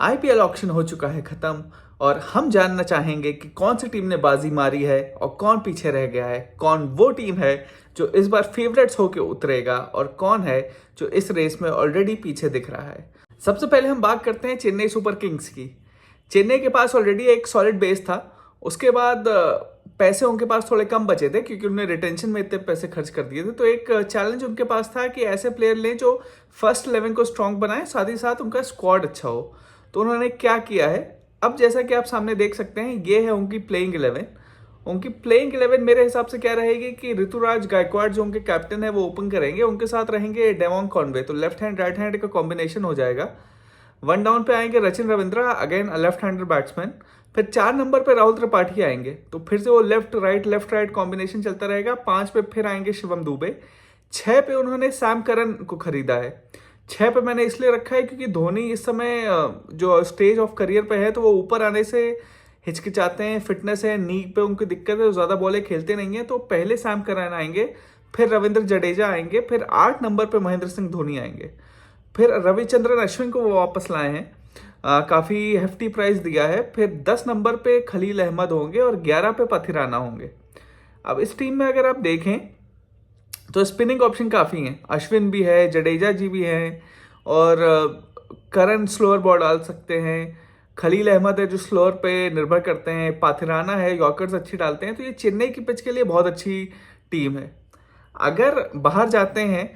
IPL auction हो चुका है खत्म और हम जानना चाहेंगे कि कौन सी टीम ने बाजी मारी है और कौन पीछे रह गया है। कौन वो टीम है जो इस बार फेवरेट्स होके उतरेगा और कौन है जो इस रेस में ऑलरेडी पीछे दिख रहा है। सबसे पहले हम बात करते हैं चेन्नई सुपर किंग्स की। चेन्नई के पास ऑलरेडी एक सॉलिड बेस था। उसके बाद पैसे उनके पास थोड़े कम बचे थे क्योंकि उन्होंने रिटेंशन में इतने पैसे खर्च कर दिए थे। तो एक चैलेंज उनके पास था कि ऐसे प्लेयर लें जो फर्स्ट 11 को स्ट्रांग बनाए, साथ ही साथ उनका स्क्वाड अच्छा हो। तो उन्होंने क्या किया है, अब जैसा कि आप सामने देख सकते हैं, ये है उनकी प्लेइंग 11। उनकी प्लेइंग 11 मेरे हिसाब से क्या रहेगी कि ऋतुराज गायकवाड़ जो उनके कैप्टन है वो ओपन करेंगे, उनके साथ रहेंगे डेवॉन कॉनवे। तो लेफ्ट हैंड राइट हैंड का कॉम्बिनेशन हो जाएगा। वन डाउन पे आएंगे Rachin Ravindra, again left hander batsman. फिर 4 नंबर पे राहुल त्रिपाठी आएंगे, तो फिर से वो लेफ्ट राइट कॉम्बिनेशन चलता रहेगा। 5 पे फिर आएंगे शिवम दुबे। 6 पे उन्होंने सैम करन को खरीदा है। 6 पे मैंने इसलिए रखा है क्योंकि धोनी इस समय जो स्टेज ऑफ करियर पे है, तो वो ऊपर आने से हिचकिचाते हैं, फिटनेस है, नी पे उनकी दिक्कत है, तो ज़्यादा बॉलें खेलते नहीं है। तो पहले सैम करन आएंगे, फिर रविंद्र जडेजा आएंगे, फिर 8 नंबर पे महेंद्र सिंह धोनी आएंगे। फिर रविचंद्रन अश्विन को वो वापस लाए हैं, काफ़ी हेफ्टी प्राइस दिया है। फिर 10 नंबर पे खलील अहमद होंगे और 11 पे पथिराना होंगे। अब इस टीम में अगर आप देखें तो स्पिनिंग ऑप्शन काफ़ी हैं। अश्विन भी है, जडेजा जी भी हैं, और करन स्लोअर बॉल डाल सकते हैं। खलील अहमद है जो स्लोअर पे निर्भर करते हैं। पाथिराना है, यॉर्कर्स अच्छी डालते हैं। तो ये चेन्नई की पिच के लिए बहुत अच्छी टीम है। अगर बाहर जाते हैं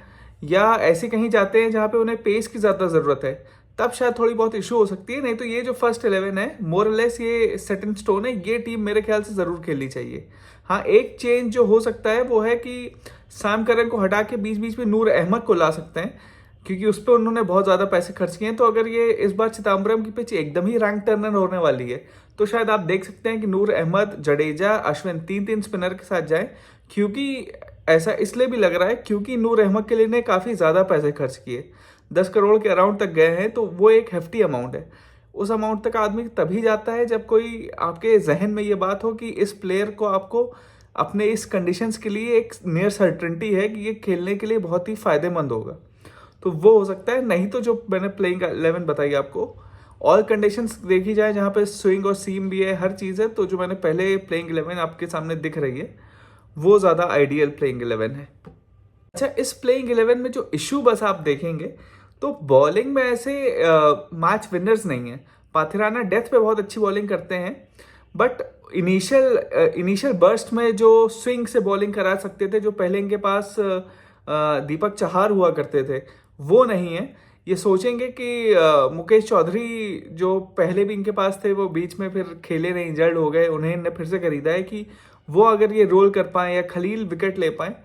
या ऐसे कहीं जाते हैं जहाँ पे उन्हें पेस की ज़्यादा ज़रूरत है, तब शायद थोड़ी बहुत इशू हो सकती है। नहीं तो ये जो फर्स्ट 11 है, मोरलेस ये सेट इन स्टोन है। ये टीम मेरे ख्याल से ज़रूर खेलनी चाहिए। हाँ, एक चेंज जो हो सकता है वो है कि सैम करन को हटा के बीच बीच में नूर अहमद को ला सकते हैं, क्योंकि उस पर उन्होंने बहुत ज़्यादा पैसे खर्च किए हैं। तो अगर ये इस बार चिदम्बरम की पिच एकदम ही रैंक टर्नर होने वाली है, तो शायद आप देख सकते हैं कि नूर अहमद, जडेजा, अश्विन 3-3 स्पिनर के साथ जाएं। क्योंकि ऐसा इसलिए भी लग रहा है क्योंकि नूर अहमद के लिए ने काफ़ी ज़्यादा पैसे खर्च किए, 10 करोड़ के अराउंड तक गए हैं। तो वो एक हेफ्टी अमाउंट है। उस अमाउंट तक आदमी तभी जाता है जब कोई आपके जहन में ये बात हो कि इस प्लेयर को आपको अपने इस कंडीशंस के लिए एक नियर सर्टेनिटी है कि ये खेलने के लिए बहुत ही फायदेमंद होगा। तो वो हो सकता है। नहीं तो जो मैंने प्लेइंग 11 बताई आपको, ऑल कंडीशंस देखी जाए जहाँ पे स्विंग और सीम भी है, हर चीज़ है, तो जो मैंने पहले प्लेइंग 11 आपके सामने दिख रही है वो ज़्यादा आइडियल प्लेइंग 11 है। अच्छा, इस प्लेइंग 11 में जो इशू बस आप देखेंगे तो बॉलिंग में ऐसे मैच विनर्स नहीं है। पाथिराना डेथ पे बहुत अच्छी बॉलिंग करते हैं, बट इनिशियल बर्स्ट में जो स्विंग से बॉलिंग करा सकते थे, जो पहले इनके पास दीपक चहार हुआ करते थे, वो नहीं है। ये सोचेंगे कि मुकेश चौधरी जो पहले भी इनके पास थे, वो बीच में फिर खेले नहीं, इंजर्ड हो गए, उन्हें इनने फिर से खरीदा है कि वो अगर ये रोल कर पाए या खलील विकेट ले पाए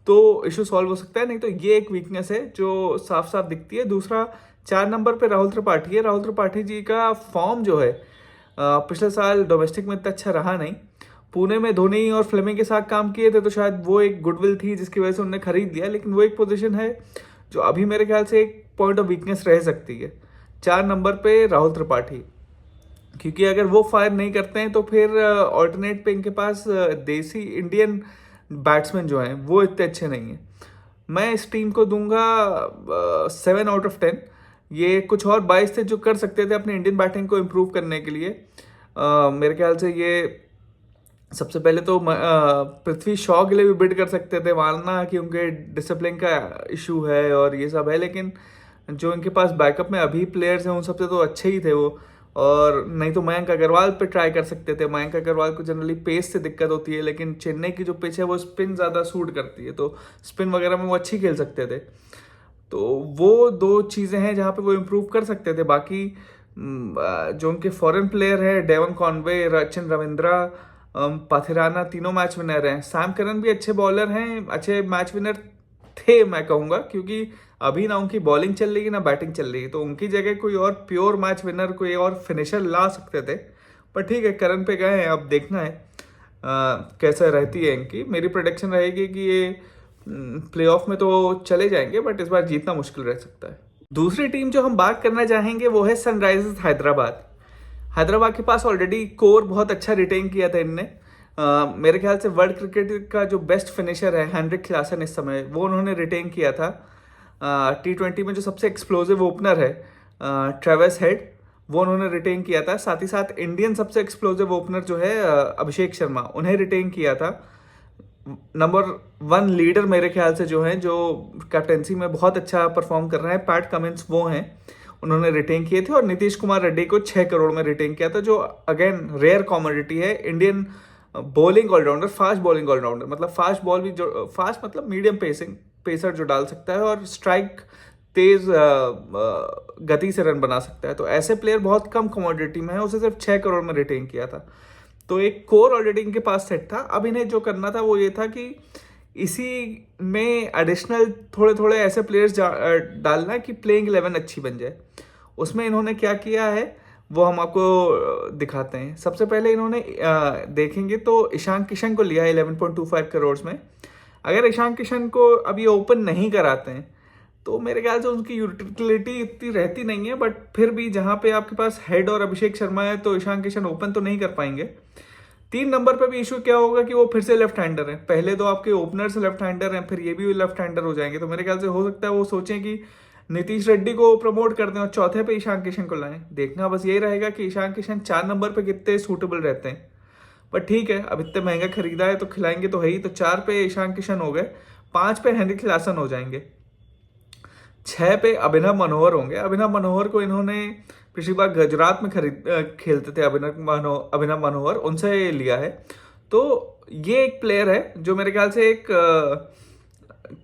तो इशू सॉल्व हो सकता है। नहीं तो ये एक वीकनेस है जो साफ साफ दिखती है। दूसरा, 4 नंबर पे राहुल त्रिपाठी है। राहुल त्रिपाठी जी का फॉर्म जो है पिछले साल डोमेस्टिक में इतना अच्छा रहा नहीं। पुणे में धोनी और फ्लेमिंग के साथ काम किए थे, तो शायद वो एक गुडविल थी जिसकी वजह से उन्होंने खरीद लिया। लेकिन वो एक पोजीशन है जो अभी मेरे ख्याल से एक पॉइंट ऑफ वीकनेस रह सकती है। 4 नंबर पे राहुल त्रिपाठी, क्योंकि अगर वो फायर नहीं करते हैं तो फिर ऑल्टरनेट पे इनके पास देसी इंडियन बैट्समैन जो हैं वो इतने अच्छे नहीं हैं। मैं इस टीम को दूंगा 7 आउट ऑफ 10। ये कुछ और 22 थे जो कर सकते थे अपने इंडियन बैटिंग को इम्प्रूव करने के लिए। मेरे ख्याल से ये सबसे पहले तो पृथ्वी शॉ के लिए भी बिड कर सकते थे, मानना कि उनके डिसिप्लिन का इशू है और ये सब है, लेकिन जो इनके पास बैकअप में अभी प्लेयर्स हैं उन सबसे तो अच्छे ही थे वो। और नहीं तो मयंक अग्रवाल पे ट्राई कर सकते थे। मयंक अग्रवाल को जनरली पेस से दिक्कत होती है, लेकिन चेन्नई की जो पिच है वो स्पिन ज़्यादा सूट करती है, तो स्पिन वगैरह में वो अच्छी खेल सकते थे। तो वो 2 चीज़ें हैं जहाँ पे वो इम्प्रूव कर सकते थे। बाकी जो उनके फॉरेन प्लेयर है, डेवन कॉनवे, रचिन रविंद्रा, पाथिराना, तीनों मैच विनर हैं। सैम करन भी अच्छे बॉलर हैं, अच्छे मैच विनर थे मैं कहूँगा, क्योंकि अभी ना उनकी बॉलिंग चल रही है ना बैटिंग चल रही है। तो उनकी जगह कोई और प्योर मैच विनर, कोई और फिनिशर ला सकते थे। पर ठीक है, करन पे गए हैं, अब देखना है कैसा रहती है इनकी। मेरी प्रोडिक्शन रहेगी कि ये प्लेऑफ में तो चले जाएंगे, बट इस बार जीतना मुश्किल रह सकता है। दूसरी टीम जो हम बात करना चाहेंगे वो है सनराइजर्स हैदराबाद। हैदराबाद के पास ऑलरेडी कोर बहुत अच्छा रिटेन किया था इनने। मेरे ख्याल से वर्ल्ड क्रिकेट का जो बेस्ट फिनिशर है हेनरिक क्लासन इस समय, वो उन्होंने रिटेन किया था। T20 में जो सबसे एक्सप्लोजिव ओपनर है ट्रेविस हेड, वो उन्होंने रिटेन किया था। साथ ही साथ इंडियन सबसे एक्सप्लोसिव ओपनर जो है अभिषेक शर्मा, उन्हें रिटेन किया था। नंबर 1 लीडर मेरे ख्याल से जो है, जो कैप्टेंसी में बहुत अच्छा परफॉर्म कर रहा है, पैट कमिंस, वो हैं, उन्होंने रिटेन किए थे। और नीतीश कुमार रेड्डी को 6 करोड़ में रिटेन किया था, जो अगेन रेयर कॉमोडिटी है। Indian bowling allrounder, fast bowling allrounder, मतलब फास्ट बॉल भी, जो फास्ट मतलब मीडियम पेसिंग पेसर जो डाल सकता है और स्ट्राइक तेज गति से रन बना सकता है। तो ऐसे प्लेयर बहुत कम कमोडिटी में है, उसे सिर्फ 6 करोड़ में रिटेन किया था। तो एक कोर ऑलरेडी इनके पास सेट था। अब इन्हें जो करना था वो ये था कि इसी में एडिशनल थोड़े थोड़े ऐसे प्लेयर्स डालना कि प्लेइंग 11 अच्छी बन जाए। उसमें इन्होंने क्या किया है वो हम आपको दिखाते हैं। सबसे पहले इन्होंने देखेंगे तो ईशान किशन को लिया है 11.25 करोड़ में। अगर ईशान किशन को अभी ओपन नहीं कराते हैं तो मेरे ख्याल से उनकी यूटिलिटी इतनी रहती नहीं है, बट फिर भी जहां पे आपके पास हेड और अभिषेक शर्मा है तो ईशान किशन ओपन तो नहीं कर पाएंगे। 3 नंबर पे भी इशू क्या होगा कि वो फिर से लेफ्ट हैंडर है। पहले तो आपके ओपनर्स लेफ्ट हैंडर हैं, फिर ये भी लेफ्ट हैंडर हो जाएंगे। तो मेरे ख्याल से हो सकता है वो सोचें कि नीतीश रेड्डी को प्रमोट कर दें और चौथे पे ईशान किशन को लाएं। देखना बस यही रहेगा कि ईशान किशन 4 नंबर पे कितने सूटेबल रहते हैं। पर ठीक है, अब इतने महंगा खरीदा है तो खिलाएंगे तो है ही। तो 4 पे ईशान किशन हो गए, 5 पे हेनरिक क्लासन हो जाएंगे, 6 पे अभिनव मनोहर होंगे। अभिनव मनोहर को इन्होंने पिछली बार गुजरात में खेलते थे, अभिनव मनोहर, उनसे लिया है। तो ये एक प्लेयर है जो मेरे ख्याल से एक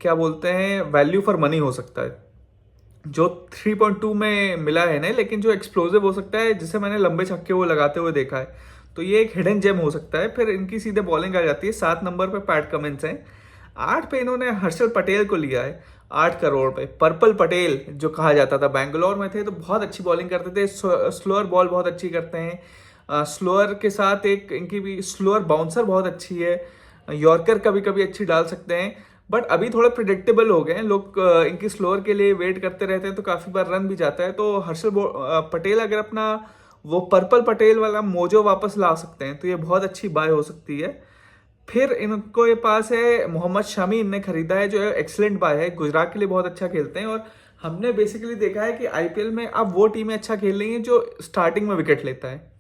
क्या बोलते हैं, वैल्यू फॉर मनी हो सकता है, जो 3.2 में मिला है ना, लेकिन जो एक्सप्लोसिव हो सकता है, जिसे मैंने लंबे छक्के वो लगाते हुए देखा है। तो ये एक हिडन जेम हो सकता है। फिर इनकी सीधे बॉलिंग आ जाती है। 7 नंबर पे पैट कमिंस हैं। 8 पे इन्होंने हर्षल पटेल को लिया है 8 करोड़ पे। पर्पल पटेल जो कहा जाता था, बैंगलोर में थे तो बहुत अच्छी बॉलिंग करते थे, स्लोअर बॉल बहुत अच्छी करते हैं। स्लोअर के साथ एक इनकी भी स्लोअर बाउंसर बहुत अच्छी है, यॉर्कर कभी कभी अच्छी डाल सकते हैं। बट अभी थोड़े प्रिडिक्टेबल हो गए हैं लोग, इनकी स्लोअर के लिए वेट करते रहते हैं तो काफ़ी बार रन भी जाता है। तो हर्षल पटेल अगर अपना वो पर्पल पटेल वाला मोजो वापस ला सकते हैं तो ये बहुत अच्छी बाय हो सकती है। फिर इनको ये पास है मोहम्मद शमी, इनने खरीदा है, जो एक्सलेंट बाय है, गुजरात के लिए बहुत अच्छा खेलते हैं। और हमने बेसिकली देखा है कि आईपीएल में अब वो टीमें अच्छा खेल रही हैं जो स्टार्टिंग में विकेट लेता है।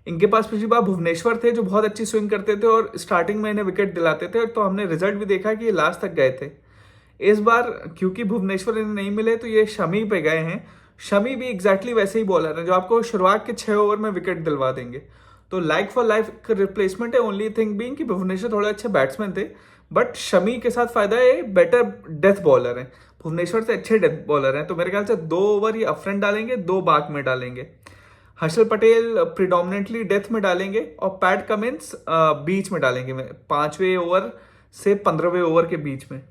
इनके पास पिछली बार भुवनेश्वर थे जो बहुत अच्छी स्विंग करते थे और स्टार्टिंग में इन्हें विकेट दिलाते थे, तो हमने रिजल्ट भी देखा कि ये लास्ट तक गए थे। इस बार क्योंकि भुवनेश्वर इन्हें नहीं मिले तो ये शमी पे गए हैं। शमी भी एग्जैक्टली वैसे ही बॉलर है जो आपको शुरुआत के 6 ओवर में विकेट दिलवा देंगे। तो लाइक फॉर लाइफ रिप्लेसमेंट है। ओनली थिंग बीइंग कि भुवनेश्वर थोड़े अच्छे बैट्समैन थे, बट शमी के साथ फायदा है, बेटर डेथ बॉलर है, भुवनेश्वर से अच्छे डेथ बॉलर हैं। तो मेरे ख्याल से 2 ओवर ये अफ्रंट डालेंगे, 2 बाक में डालेंगे। हर्षल पटेल प्रिडोमिनेंटली डेथ में डालेंगे और पैट कमिंस बीच में डालेंगे, 5वें ओवर से 15वें ओवर के बीच में।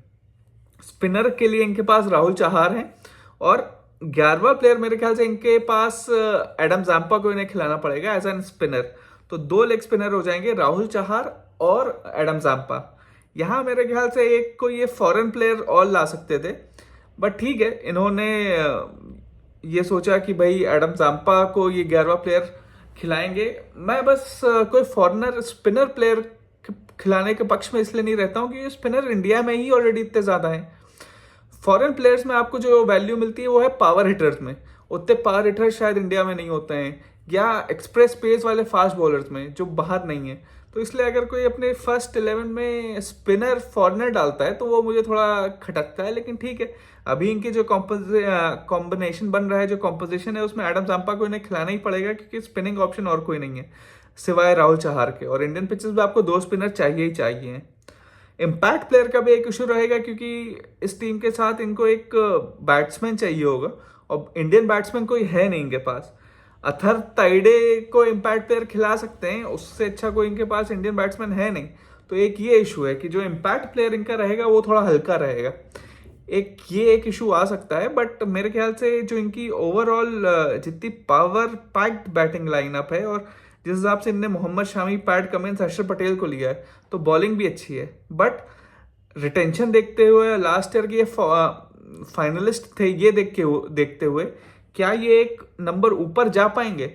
स्पिनर के लिए इनके पास राहुल चहार हैं और 11वां प्लेयर मेरे ख्याल से इनके पास एडम जाम्पा को इन्हें खिलाना पड़ेगा एज एन स्पिनर। तो 2 लेग स्पिनर हो जाएंगे, राहुल चहार और एडम जाम्पा। यहाँ मेरे ख्याल से एक को ये फॉरेन प्लेयर और ला सकते थे, बट ठीक है, इन्होंने ये सोचा कि भाई एडम जाम्पा को ये 11वां प्लेयर खिलाएंगे। मैं बस कोई फॉरेनर स्पिनर प्लेयर खिलाने के पक्ष में इसलिए नहीं रहता हूँ कि स्पिनर इंडिया में ही ऑलरेडी इतने ज़्यादा हैं। फॉरेन प्लेयर्स में आपको जो वैल्यू मिलती है वो है पावर हिटर्स में। उतने पावर हिटर्स शायद इंडिया में नहीं होते हैं, या एक्सप्रेस पेस वाले फास्ट बॉलर्स में जो बाहर नहीं है। तो इसलिए अगर कोई अपने फर्स्ट 11 में स्पिनर फॉरनर डालता है तो वो मुझे थोड़ा खटकता है। लेकिन ठीक है, अभी इनके जो कॉम्बिनेशन बन रहा है, जो कॉम्पोजिशन है, उसमें एडम जाम्पा को इन्हें खिलाना ही पड़ेगा क्योंकि स्पिनिंग ऑप्शन और कोई नहीं है सिवाय राहुल चहार के। और इंडियन पिचेस में आपको 2 स्पिनर चाहिए ही चाहिए। इम्पैक्ट प्लेयर का भी एक इशू रहेगा क्योंकि इस टीम के साथ इनको एक बैट्समैन चाहिए होगा और इंडियन बैट्समैन कोई है नहीं इनके पास। अथर ताइडे को इम्पैक्ट प्लेयर खिला सकते हैं, उससे अच्छा कोई इनके पास इंडियन बैट्समैन है नहीं। तो एक ये इशू है कि जो इम्पैक्ट प्लेयर इनका रहेगा वो थोड़ा हल्का रहेगा, एक इशू आ सकता है। बट मेरे ख्याल से जो इनकी ओवरऑल जितनी पावर पैक्ड बैटिंग लाइनअप है और जिस हिसाब से इनने मोहम्मद शामी, पैट कमिंस, हर्षल पटेल को लिया है तो बॉलिंग भी अच्छी है। बट रिटेंशन देखते हुए, लास्ट ईयर के फाइनलिस्ट थे ये देखते हुए क्या ये एक नंबर ऊपर जा पाएंगे,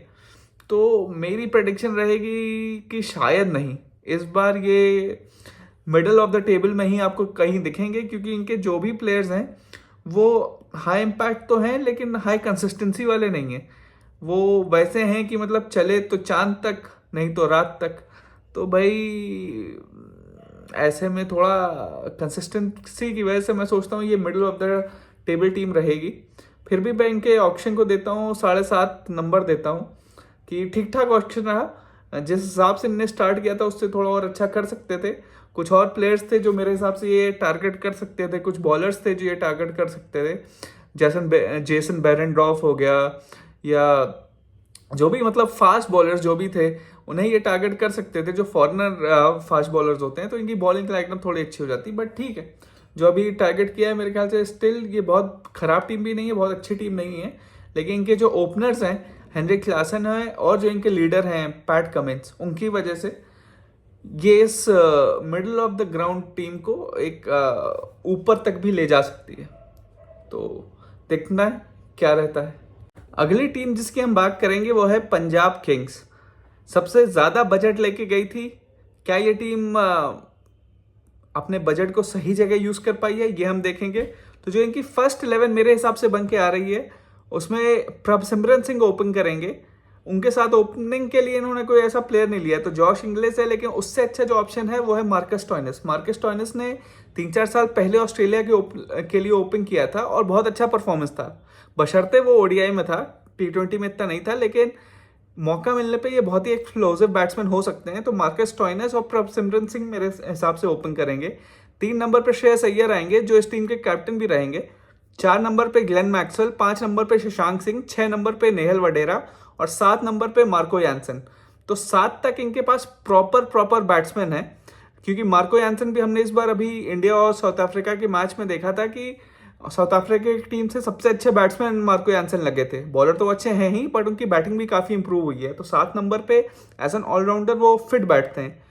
तो मेरी प्रेडिक्शन रहेगी कि शायद नहीं। इस बार ये मिडल ऑफ द टेबल में ही आपको कहीं दिखेंगे क्योंकि इनके जो भी प्लेयर्स हैं वो हाई इम्पैक्ट तो हैं लेकिन हाई कंसिस्टेंसी वाले नहीं हैं। वो वैसे हैं कि मतलब चले तो चांद तक, नहीं तो रात तक। तो भाई ऐसे में थोड़ा कंसिस्टेंसी की वजह से मैं सोचता हूँ ये middle of the table team रहेगी। फिर भी मैं इनके ऑप्शन को देता हूँ 7.5 नंबर देता हूँ कि ठीक ठाक ऑप्शन रहा। जिस हिसाब से इनने स्टार्ट किया था उससे थोड़ा और अच्छा कर सकते थे। कुछ और प्लेयर्स थे जो मेरे हिसाब से ये टारगेट कर सकते थे, कुछ बॉलर्स थे जो ये टारगेट कर सकते थे। जेसन बेरेंड्रॉफ हो गया, या जो भी मतलब फास्ट बॉलर्स जो भी थे उन्हें ये टारगेट कर सकते थे, जो फॉरनर फास्ट बॉलर्स होते हैं। तो इनकी बॉलिंग लाइनअप थोड़ी अच्छी हो जाती, बट ठीक है जो अभी टारगेट किया है मेरे ख्याल से स्टिल ये बहुत खराब टीम भी नहीं है, बहुत अच्छी टीम नहीं है। लेकिन इनके जो ओपनर्स हैं हेनरिक क्लासन है और जो इनके लीडर हैं पैट कमिंस, उनकी वजह से ये इस middle of the ground team को एक ऊपर तक भी ले जा सकती है। तो देखना है क्या रहता है। अगली टीम जिसकी हम बात करेंगे वो है पंजाब किंग्स। सबसे ज़्यादा बजट लेके गई थी। क्या ये टीम अपने बजट को सही जगह यूज़ कर पाई है, ये हम देखेंगे। तो जो इनकी फर्स्ट 11 मेरे हिसाब से बन के आ रही है उसमें प्रभसिमरन सिंह ओपन करेंगे। उनके साथ ओपनिंग के लिए इन्होंने कोई ऐसा प्लेयर नहीं लिया, तो जॉश इंग्लिश है, लेकिन उससे अच्छा जो ऑप्शन है वो है मार्कस स्टोइनिस। मार्कस स्टोइनिस ने 3-4 साल पहले ऑस्ट्रेलिया के लिए ओपन किया था और बहुत अच्छा परफॉर्मेंस था, बशर्ते वो ओडीआई में था, T20 में इतना नहीं था। लेकिन मौका मिलने पे ये बहुत ही एक्सप्लोसिव बैट्समैन हो सकते हैं। तो मार्कस स्टोइनिस और प्रभसिमरन सिंह मेरे हिसाब से ओपन करेंगे। 3 नंबर पे श्रेयस अय्यर आएंगे जो इस टीम के कैप्टन भी रहेंगे। 4 नंबर पे ग्लेन मैक्सवेल, 5 नंबर पे शशांक सिंह, 6 नंबर पे नेहल वडेरा और 7 नंबर पे मार्को यानसन। तो 7 तक इनके पास प्रॉपर बैट्समैन है, क्योंकि मार्को यानसन भी हमने इस बार अभी इंडिया और साउथ अफ्रीका के मैच में देखा था कि साउथ अफ्रीका की टीम से सबसे अच्छे बैट्समैन मार्को यानसन लगे थे। बॉलर तो अच्छे हैं ही, बट उनकी बैटिंग भी काफ़ी इंप्रूव हुई है। तो 7 नंबर पे एज एन ऑलराउंडर वो फिट बैठते हैं।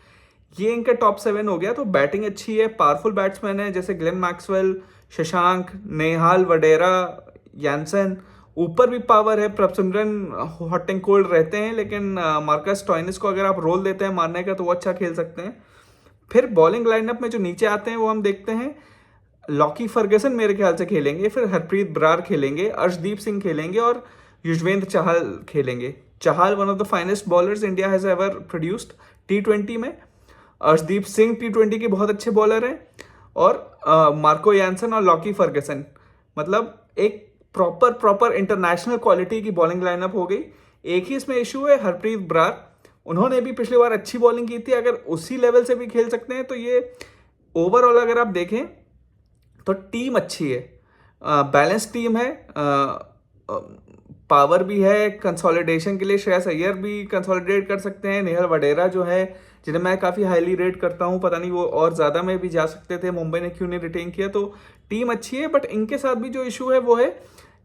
ये इनका टॉप 7 हो गया। तो बैटिंग अच्छी है, पावरफुल बैट्समैन है जैसे ग्लेन मैक्सवेल, शशांक, नेहाल वडेरा, यानसन। ऊपर भी पावर है, प्रभसिमरन हॉट एंड कोल्ड रहते हैं, लेकिन मार्कस स्टोइनिस को अगर आप रोल देते हैं मारने का तो वो अच्छा खेल सकते हैं। फिर बॉलिंग लाइनअप में जो नीचे आते हैं वो हम देखते हैं। लॉकी फर्गसन मेरे ख्याल से खेलेंगे, फिर हरप्रीत बरार खेलेंगे, अर्शदीप सिंह खेलेंगे और युजवेंद्र चहल खेलेंगे। Chahal one of the finest bowlers India has ever produced T20 में। अर्शदीप सिंह T20 के बहुत अच्छे बॉलर हैं। और मार्को यानसन और लॉकी फर्गसन, मतलब एक प्रॉपर इंटरनेशनल क्वालिटी की बॉलिंग लाइनअप हो गई। एक ही इसमें इशू है, हरप्रीत बरार, उन्होंने भी पिछली बार अच्छी बॉलिंग की थी। अगर उसी लेवल से भी खेल सकते हैं तो ये ओवरऑल अगर आप देखें तो टीम अच्छी है, बैलेंस टीम है, पावर भी है कंसोलिडेशन के लिए। श्रेयस अय्यर भी कंसोलिडेट कर सकते हैं। नेहल वडेरा जो है, जिन्हें मैं काफ़ी हाईली रेट करता हूँ, पता नहीं वो और ज़्यादा में भी जा सकते थे, मुंबई ने क्यों नहीं रिटेन किया। तो टीम अच्छी है, बट इनके साथ भी जो इशू है वो है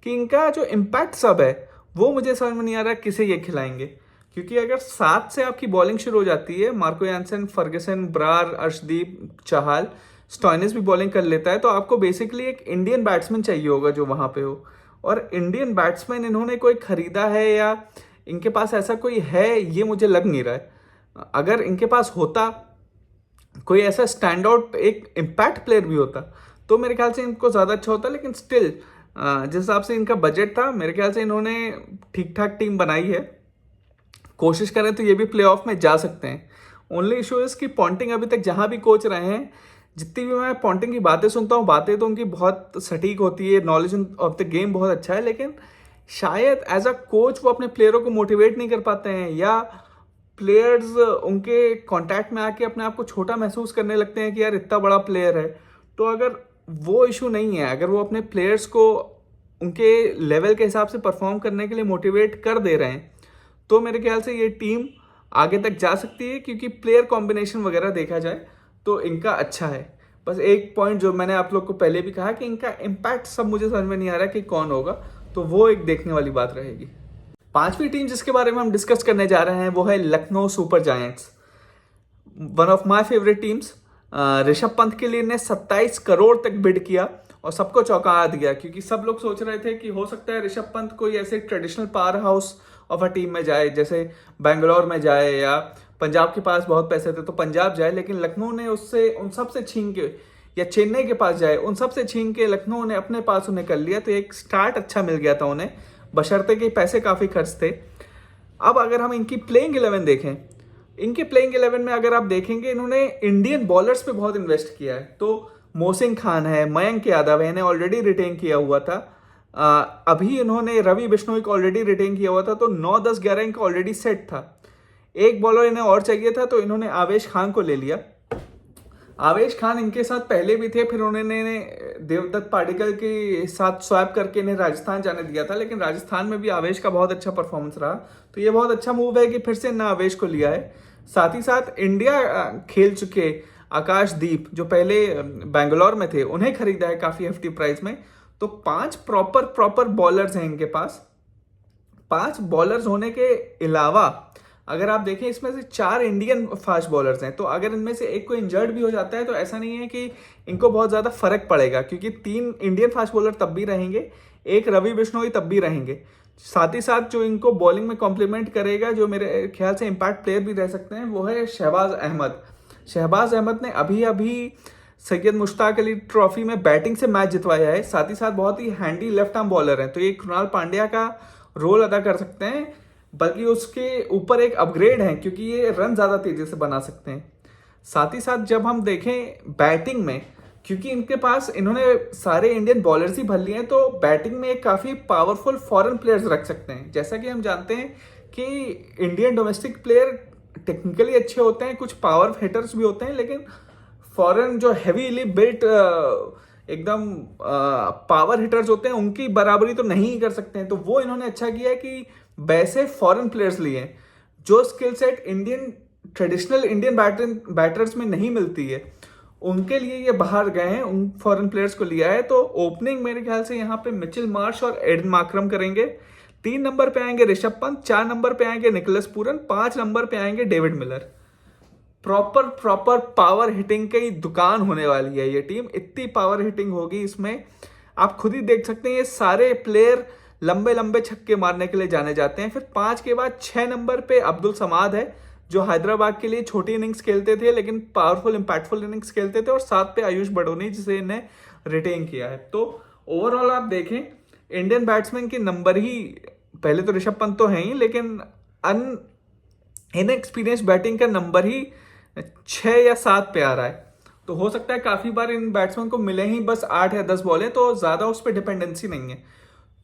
कि इनका जो इम्पैक्ट सब है वो मुझे समझ में नहीं आ रहा किसे ये खिलाएंगे। क्योंकि अगर 7 से आपकी बॉलिंग शुरू हो जाती है, Marco Jansen, Ferguson, Brar, Arshdeep, Chahal, Stoinis भी बॉलिंग कर लेता है, तो आपको बेसिकली एक इंडियन बैट्समैन चाहिए होगा जो वहाँ पे हो। और इंडियन बैट्समैन इन्होंने कोई खरीदा है या इनके पास ऐसा कोई है, ये मुझे लग नहीं रहा है। अगर इनके पास होता कोई ऐसा स्टैंड आउट एक इम्पैक्ट प्लेयर भी होता तो मेरे ख्याल से इनको ज़्यादा अच्छा होता। लेकिन स्टिल जिस हिसाब से इनका बजट था, मेरे ख्याल से इन्होंने ठीक ठाक टीम बनाई है। कोशिश करें तो ये भी प्लेऑफ में जा सकते हैं। ओनली इशू इस कि पॉन्टिंग अभी तक जहाँ भी कोच रहे हैं, जितनी भी मैं पॉन्टिंग की बातें सुनता हूँ, बातें तो उनकी बहुत सटीक होती है, नॉलेज ऑफ द गेम बहुत अच्छा है, लेकिन शायद एज अ कोच वो अपने प्लेयरों को मोटिवेट नहीं कर पाते हैं, या प्लेयर्स उनके कांटेक्ट में आके अपने आप को छोटा महसूस करने लगते हैं कि यार इतना बड़ा प्लेयर है। तो अगर वो इशू नहीं है, अगर वो अपने प्लेयर्स को उनके लेवल के हिसाब से परफॉर्म करने के लिए मोटिवेट कर दे रहे हैं, तो मेरे ख्याल से ये टीम आगे तक जा सकती है। क्योंकि प्लेयर कॉम्बिनेशन वगैरह देखा जाए तो इनका अच्छा है। बस एक पॉइंट जो मैंने आप लोग को पहले भी कहा कि इनका इम्पैक्ट सब मुझे समझ में नहीं आ रहा कि कौन होगा, तो वो एक देखने वाली बात रहेगी। 5वीं टीम जिसके बारे में हम डिस्कस करने जा रहे हैं वो है Lucknow super giants, one of my favourite teams. Rishabh Pant के लिए ने 27 करोड़ तक बिड किया और सबको चौंका दिया, क्योंकि सब लोग सोच रहे थे कि हो सकता है ऋषभ पंत कोई ऐसे traditional power house of a team में जाए, जैसे बेंगलोर में जाए, या पंजाब के पास बहुत पैसे थे तो पंजाब जाए। लेकिन लखनऊ ने उससे उन सब से छीन के, या चेन्नई के पास जाए, उन सब से छीन के लखनऊ ने अपने पास उन्हें कर लिया। तो एक स्टार्ट अच्छा मिल गया था उन्हें। बशर्ते कि पैसे काफ़ी खर्च थे। अब अगर हम इनकी प्लेइंग 11 देखें, इनके प्लेइंग 11 में अगर आप देखेंगे, इन्होंने इंडियन बॉलर्स पे बहुत इन्वेस्ट किया है। तो मोहसिन खान है, मयंक यादव है, इन्हें ऑलरेडी रिटेन किया हुआ था। अभी इन्होंने रवि बिश्नोई को ऑलरेडी रिटेन किया हुआ था, तो 9, 10, 11 इनका ऑलरेडी सेट था। एक बॉलर इन्हें और चाहिए था, तो इन्होंने आवेश खान को ले लिया। आवेश खान इनके साथ पहले भी थे, फिर उन्होंने देवदत्त पाडिक्कल के साथ स्वैप करके इन्हें राजस्थान जाने दिया था, लेकिन राजस्थान में भी आवेश का बहुत अच्छा परफॉर्मेंस रहा। तो ये बहुत अच्छा मूव है कि फिर से इन्हें आवेश को लिया है। साथ ही साथ इंडिया खेल चुके आकाशदीप, जो पहले बेंगलोर में थे, उन्हें खरीदा है काफ़ी हेफ्टी प्राइस में। तो 5 प्रॉपर बॉलर्स हैं इनके पास। 5 बॉलर्स होने के अलावा अगर आप देखें, इसमें से 4 इंडियन फास्ट बॉलर्स हैं। तो अगर इनमें से एक को इंजर्ड भी हो जाता है तो ऐसा नहीं है कि इनको बहुत ज़्यादा फर्क पड़ेगा, क्योंकि 3 इंडियन फास्ट बॉलर तब भी रहेंगे, एक रवि बिश्नोई तब भी रहेंगे। साथ ही साथ जो इनको बॉलिंग में कॉम्प्लीमेंट करेगा, जो मेरे ख्याल से इम्पैक्ट प्लेयर भी रह सकते हैं, वो है शहबाज अहमद। शहबाज अहमद ने अभी सैयद मुश्ताक अली ट्रॉफी में बैटिंग से मैच जितवाया है। साथ ही साथ बहुत ही हैंडी लेफ्ट आर्म बॉलर हैं, तो ये कृणाल पांड्या का रोल अदा कर सकते हैं, बल्कि उसके ऊपर एक अपग्रेड है, क्योंकि ये रन ज़्यादा तेज़ी से बना सकते हैं। साथ ही साथ जब हम देखें बैटिंग में, क्योंकि इनके पास इन्होंने सारे इंडियन बॉलर्स ही भर लिए हैं, तो बैटिंग में एक काफ़ी पावरफुल फॉरेन प्लेयर्स रख सकते हैं। जैसा कि हम जानते हैं कि इंडियन डोमेस्टिक प्लेयर टेक्निकली अच्छे होते हैं, कुछ पावर हिटर्स भी होते हैं, लेकिन फॉरेन जो हैवीली बिल्ट एकदम पावर हिटर्स होते हैं, उनकी बराबरी तो नहीं कर सकते हैं। तो वो इन्होंने अच्छा किया है कि वैसे फॉरेन प्लेयर्स लिए हैं, जो skill set traditional Indian batters में नहीं मिलती है, उनके लिए ये बाहर गए हैं, उन फॉरेन प्लेयर्स को लिया है। तो ओपनिंग मेरे ख्याल से यहाँ पे मिचेल मार्श और एडन मार्करम करेंगे। 3 नंबर पे आएंगे ऋषभ पंत, 4 नंबर पे आएंगे निकोलस पूरन, 5 नंबर पे आएंगे David Miller. Proper power hitting की दुकान होने वाली है ये टीम। इतनी पावर हिटिंग होगी इसमें, आप खुद ही देख सकते हैं। ये सारे प्लेयर लंबे लंबे छक्के मारने के लिए जाने जाते हैं। फिर 5 के बाद 6 नंबर पे अब्दुल समाद है, जो हैदराबाद के लिए छोटी इनिंग्स खेलते थे, लेकिन पावरफुल इंपैक्टफुल इनिंग्स खेलते थे। और 7 पे आयुष बडोनी, जिसे इन्हें रिटेन किया है। तो ओवरऑल आप देखें, इंडियन बैट्समैन के नंबर ही, पहले तो ऋषभ पंत तो हैं ही, लेकिन इनएक्सपीरियंस बैटिंग का नंबर ही 6 या 7 पे आ रहा है। तो हो सकता है काफ़ी बार इन बैट्समैन को मिले ही बस 8 या 10 बॉलें, तो ज़्यादा उस पर डिपेंडेंसी नहीं है।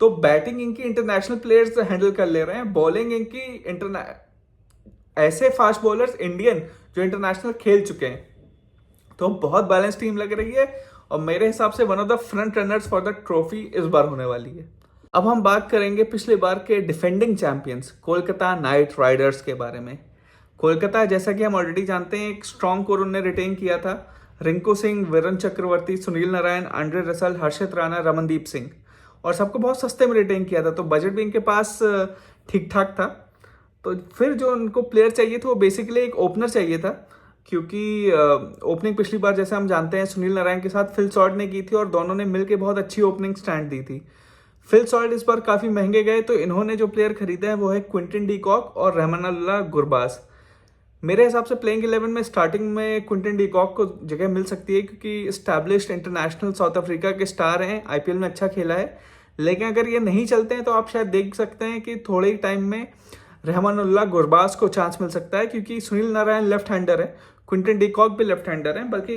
तो बैटिंग इनकी इंटरनेशनल प्लेयर्स हैंडल कर ले रहे हैं, बॉलिंग इनकी ऐसे फास्ट बॉलर्स इंडियन जो इंटरनेशनल खेल चुके हैं। तो बहुत बैलेंस टीम लग रही है, और मेरे हिसाब से one of the front runners for the trophy इस बार होने वाली है। अब हम बात करेंगे पिछले बार के defending champions Kolkata night Riders के बारे में। कोलकाता, जैसा कि हम ऑलरेडी जानते हैं, एक स्ट्रॉन्ग कोर उन्होंने रिटेन किया था। रिंकू सिंह, वीरेंद्र चक्रवर्ती, सुनील नारायण, आंद्रे रसल, हर्षित राणा, रमनदीप सिंह, और सबको बहुत सस्ते में रिटेन किया था। तो बजट भी इनके पास ठीक ठाक था। तो फिर जो उनको प्लेयर चाहिए थे, वो बेसिकली एक ओपनर चाहिए था, क्योंकि ओपनिंग पिछली बार जैसे हम जानते हैं सुनील नारायण के साथ फिल सॉल्ट ने की थी, और दोनों ने मिलकर बहुत अच्छी ओपनिंग स्टैंड दी थी। फिल सॉल्ट इस बार काफ़ी महंगे गए, तो इन्होंने जो प्लेयर खरीदे हैं वो है क्विंटन डी कॉक और रहमानुल्लाह गुरबाज। मेरे हिसाब से प्लेइंग 11 में स्टार्टिंग में क्विंटन डी कॉक को जगह मिल सकती है, क्योंकि एस्टैब्लिश्ड इंटरनेशनल साउथ अफ्रीका के स्टार हैं, आईपीएल में अच्छा खेला है। लेकिन अगर ये नहीं चलते हैं तो आप शायद देख सकते हैं कि थोड़े ही टाइम में रहमानुल्लाह गुरबाज को चांस मिल सकता है, क्योंकि सुनील नारायण लेफ्ट हैंडर है, क्विंटन डी कॉक भी लेफ्ट हैंडर है, बल्कि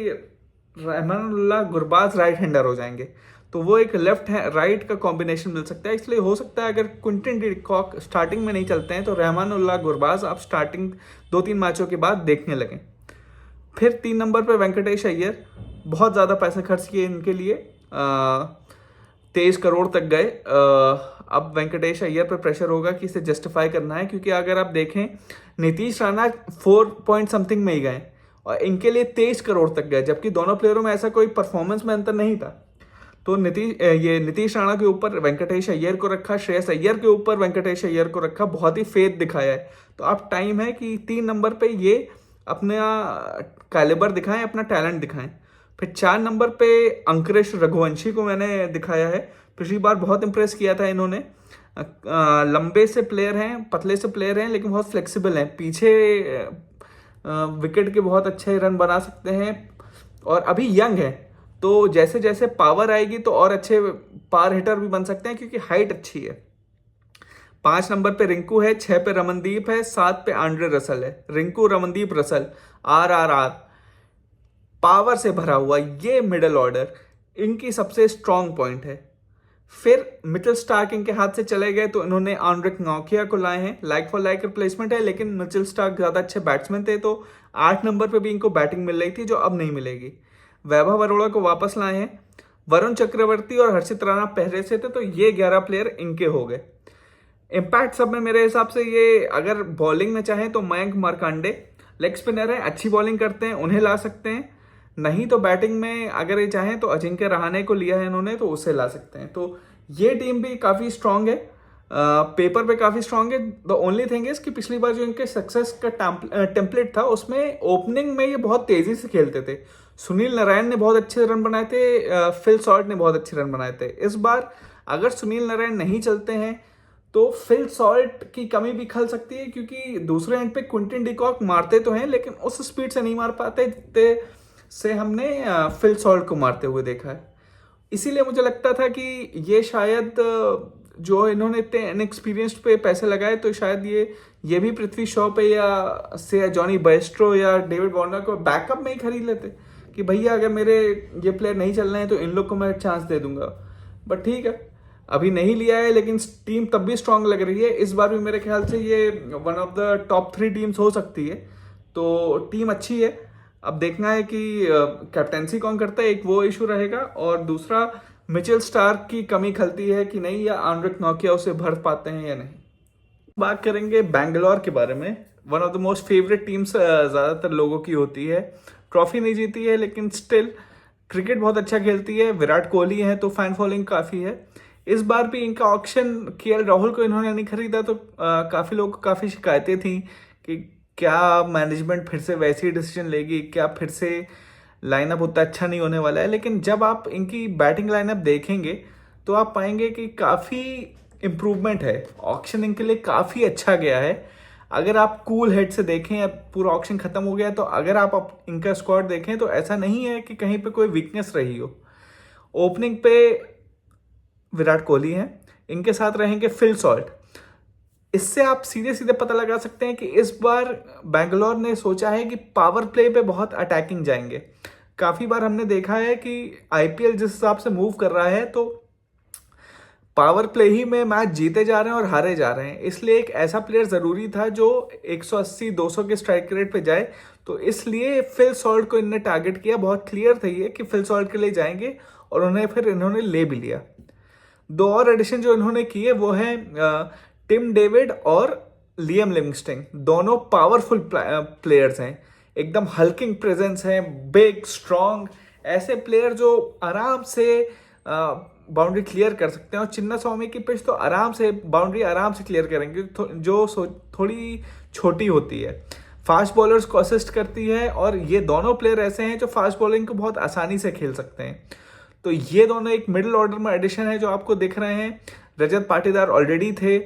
रहमानुल्लाह गुरबाज राइट हैंडर हो जाएंगे। तो वो एक लेफ्ट राइट का कॉम्बिनेशन मिल सकता है। इसलिए हो सकता है अगर क्विंटन डी कॉक स्टार्टिंग में नहीं चलते हैं तो रहमानुल्लाह गुरबाज आप स्टार्टिंग 2-3 मैचों के बाद देखने लगें। फिर 3 नंबर पर वेंकटेश अय्यर, बहुत ज़्यादा पैसे खर्च किए इनके लिए, 23 करोड़ तक गए। अब वेंकटेश अय्यर पर प्रेशर होगा कि इसे जस्टिफाई करना है, क्योंकि अगर आप देखें नीतीश राणा 4 पॉइंट समथिंग में ही गए, और इनके लिए 23 करोड़ तक गए, जबकि दोनों प्लेयरों में ऐसा कोई परफॉर्मेंस में अंतर नहीं था। तो नीतीश राणा के ऊपर वेंकटेश अय्यर को रखा, श्रेयस अय्यर के ऊपर वेंकटेश अय्यर को रखा, बहुत ही फेथ दिखाया है। तो अब टाइम है कि 3 नंबर पे ये अपना कैलिबर दिखाएं, अपना टैलेंट दिखाएं। फिर 4 नंबर पे अंकुरिश रघुवंशी को मैंने दिखाया है, पिछली बार बहुत इंप्रेस किया था इन्होंने। लंबे से प्लेयर हैं, पतले से प्लेयर हैं, लेकिन बहुत फ्लेक्सिबल हैं, पीछे विकेट के बहुत अच्छे रन बना सकते हैं, और अभी यंग है। तो जैसे जैसे पावर आएगी तो और अच्छे पावर हिटर भी बन सकते हैं, क्योंकि हाइट अच्छी है। 5 नंबर पे रिंकू है, 6 पे रमनदीप है, 7 पे आंड्रे रसल है। रिंकू, रमनदीप, रसल, आर पावर से भरा हुआ ये मिडल ऑर्डर इनकी सबसे स्ट्रांग पॉइंट है। फिर मिचेल स्टार्क इनके हाथ से चले गए तो इन्होंने आंड्रिक नोकिया को लाए हैं। लाइक फॉर लाइक रिप्लेसमेंट है, लेकिन मिचेल स्टार्क ज्यादा अच्छे बैट्समैन थे तो 8 नंबर पे भी इनको बैटिंग मिल रही थी जो अब नहीं मिलेगी। वैभव अरोड़ा को वापस लाए हैं। वरुण चक्रवर्ती और हर्षित राणा पहले से थे तो ये 11 प्लेयर इनके हो गए। इम्पैक्ट सब में मेरे हिसाब से ये, अगर बॉलिंग में चाहें तो मयंक मार्कंडे लेग स्पिनर है, अच्छी बॉलिंग करते हैं, उन्हें ला सकते हैं। नहीं तो बैटिंग में अगर ये चाहें तो अजिंक्य रहाणे को लिया है इन्होंने तो उसे ला सकते हैं। तो ये टीम भी काफ़ी स्ट्रांग है, पेपर पे काफ़ी स्ट्रांग है। द ओनली थिंग इज कि पिछली बार जो इनके सक्सेस का टेम्पलेट था उसमें ओपनिंग में ये बहुत तेज़ी से खेलते थे। सुनील नारायण ने बहुत अच्छे रन बनाए थे, फिल सॉल्ट ने बहुत अच्छे रन बनाए थे। इस बार अगर सुनील नारायण नहीं चलते हैं तो फिल सॉल्ट की कमी भी खल सकती है, क्योंकि दूसरे एंड पे क्विंटन डिकॉक मारते तो हैं लेकिन उस स्पीड से नहीं मार पाते जितने से हमने फिल सॉल्ट को मारते हुए देखा है। इसीलिए मुझे लगता था कि ये शायद जो इन्होंने इतने अनएक्सपीरियंस्ड पे पैसे लगाए तो शायद ये भी पृथ्वी शॉ पे या जॉनी बेस्ट्रो या डेविड वार्नर को बैकअप में ही खरीद लेते कि भैया अगर मेरे ये प्लेयर नहीं चल रहे हैं तो इन लोग को मैं चांस दे दूंगा। बट ठीक है, अभी नहीं लिया है लेकिन टीम तब भी स्ट्रांग लग रही है। इस बार भी मेरे ख्याल से ये one of the top 3 teams हो सकती है, तो टीम अच्छी है। अब देखना है कि कैप्टेंसी कौन करता है, एक वो इशू रहेगा, और दूसरा मिचेल स्टार्क की कमी खलती है कि नहीं, या आंड्रिक नोकिया उसे भर पाते हैं या नहीं। बात करेंगे बैंगलोर के बारे में। One of the most favourite teams ज़्यादातर लोगों की होती है। ट्रॉफी नहीं जीती है लेकिन स्टिल क्रिकेट बहुत अच्छा खेलती है। विराट कोहली है तो फैन फॉलोइंग काफ़ी है। इस बार भी इनका ऑक्शन केएल राहुल को इन्होंने नहीं खरीदा तो काफ़ी लोग को काफ़ी शिकायतें थी कि क्या मैनेजमेंट फिर से वैसी डिसीजन लेगी, क्या फिर से लाइनअप उतना अच्छा नहीं होने वाला है। लेकिन जब आप इनकी बैटिंग लाइनअप देखेंगे तो आप पाएंगे कि काफ़ी इम्प्रूवमेंट है। ऑक्शन इनके लिए काफ़ी अच्छा गया है। अगर आप कूल हेड से देखें, अब पूरा ऑक्शन खत्म हो गया, तो अगर आप इनका स्क्वाड देखें तो ऐसा नहीं है कि कहीं पे कोई वीकनेस रही हो। ओपनिंग पे विराट कोहली हैं, इनके साथ रहेंगे फिल सॉल्ट। इससे आप सीधे सीधे पता लगा सकते हैं कि इस बार बैंगलोर ने सोचा है कि पावर प्ले पे बहुत अटैकिंग जाएंगे। काफ़ी बार हमने देखा है कि आईपीएल जिस हिसाब से मूव कर रहा है तो पावर प्ले ही में मैच जीते जा रहे हैं और हारे जा रहे हैं। इसलिए एक ऐसा प्लेयर ज़रूरी था जो 180-200 के स्ट्राइक रेट पे जाए, तो इसलिए फिल सॉल्ट को इन्होंने टारगेट किया। बहुत क्लियर था ये कि फिल सॉल्ट के लिए जाएंगे और उन्हें फिर इन्होंने ले भी लिया। 2 और एडिशन जो इन्होंने किए वो हैं टिम डेविड और लियम लिविंगस्टन। दोनों पावरफुल प्लेयर्स हैं, एकदम हल्किंग प्रेजेंस है, बिग स्ट्रॉन्ग, ऐसे प्लेयर जो आराम से बाउंड्री क्लियर कर सकते हैं। और चिन्ना स्वामी की पिच तो आराम से बाउंड्री आराम से क्लियर करेंगे, जो थोड़ी छोटी होती है। फास्ट बॉलर्स को असिस्ट करती है और ये दोनों प्लेयर ऐसे हैं जो फास्ट बॉलिंग को बहुत आसानी से खेल सकते हैं। तो ये दोनों एक मिडिल ऑर्डर में एडिशन है जो आपको दिख रहे हैं। रजत पाटीदार ऑलरेडी थे,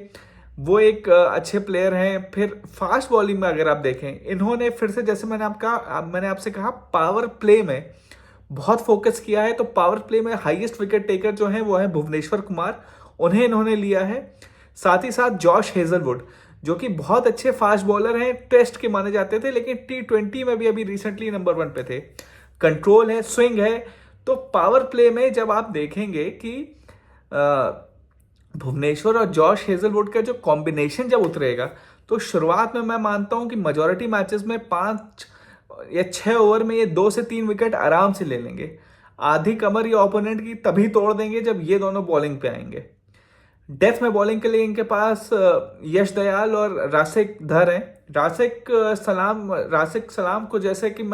वो एक अच्छे प्लेयर हैं। फिर फास्ट बॉलिंग में अगर आप देखें, इन्होंने फिर से जैसे मैंने आपसे कहा पावर प्ले में बहुत फोकस किया है। तो पावर प्ले में हाईएस्ट विकेट टेकर जो हैं वो है भुवनेश्वर कुमार, उन्हें इन्होंने लिया है। साथ ही साथ जॉश हेजलवुड जो कि बहुत अच्छे फास्ट बॉलर हैं, टेस्ट के माने जाते थे लेकिन T20 में भी अभी रिसेंटली नंबर 1 पे थे। कंट्रोल है, स्विंग है। तो पावर प्ले में जब आप देखेंगे कि भुवनेश्वर और जॉश हेजलवुड का जो कॉम्बिनेशन जब उतरेगा तो शुरुआत में मैं मानता हूं कि मेजॉरिटी मैचेस में 5 या 6 ओवर में ये 2 से 3 विकेट आराम से ले लेंगे। आधी कमर या ओपोनेंट की तभी तोड़ देंगे जब ये दोनों बॉलिंग पे आएंगे। डेथ में बॉलिंग के लिए इनके पास यश दयाल और राशिक धर हैं। राशिक सलाम को जैसे कि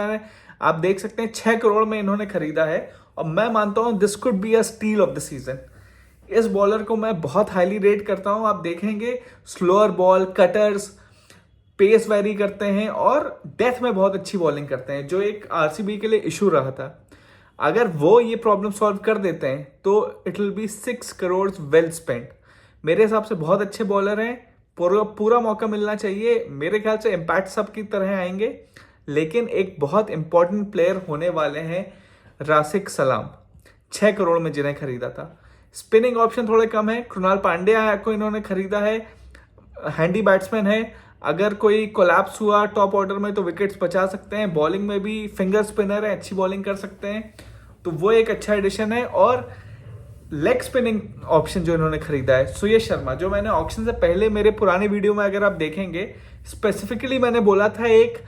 आप देख सकते हैं 6 करोड़ में इन्होंने खरीदा है और मैं मानता हूं this could be a steal of the season. इस बॉलर को मैं बहुत हाईली रेट करता हूं। आप देखेंगे slower ball, cutters, pace vary करते हैं और डेथ में बहुत अच्छी बॉलिंग करते हैं, जो एक आरसीबी के लिए इशू रहा था। अगर वो ये प्रॉब्लम सॉल्व कर देते हैं तो it will be 6 crore well spent. मेरे हिसाब से बहुत अच्छे बॉलर हैं, पूरा मौका मिलना चाहिए। मेरे ख्याल से इम्पैक्ट सब की तरह आएंगे, लेकिन एक बहुत इंपॉर्टेंट प्लेयर होने वाले हैं राशिक सलाम, 6 करोड़ में जिन्हें खरीदा था। स्पिनिंग ऑप्शन थोड़े कम है। कृणाल पांड्या को इन्होंने खरीदा है। हैंडी बैट्समैन है, अगर कोई कोलैप्स हुआ टॉप ऑर्डर में तो विकेट्स बचा सकते हैं। बॉलिंग में भी फिंगर स्पिनर है, अच्छी बॉलिंग कर सकते हैं, तो वो एक अच्छा एडिशन है। और लेग स्पिनिंग ऑप्शन जो इन्होंने खरीदा है सुयश शर्मा, जो मैंने ऑप्शन से पहले मेरे पुराने वीडियो में अगर आप देखेंगे स्पेसिफिकली मैंने बोला था एक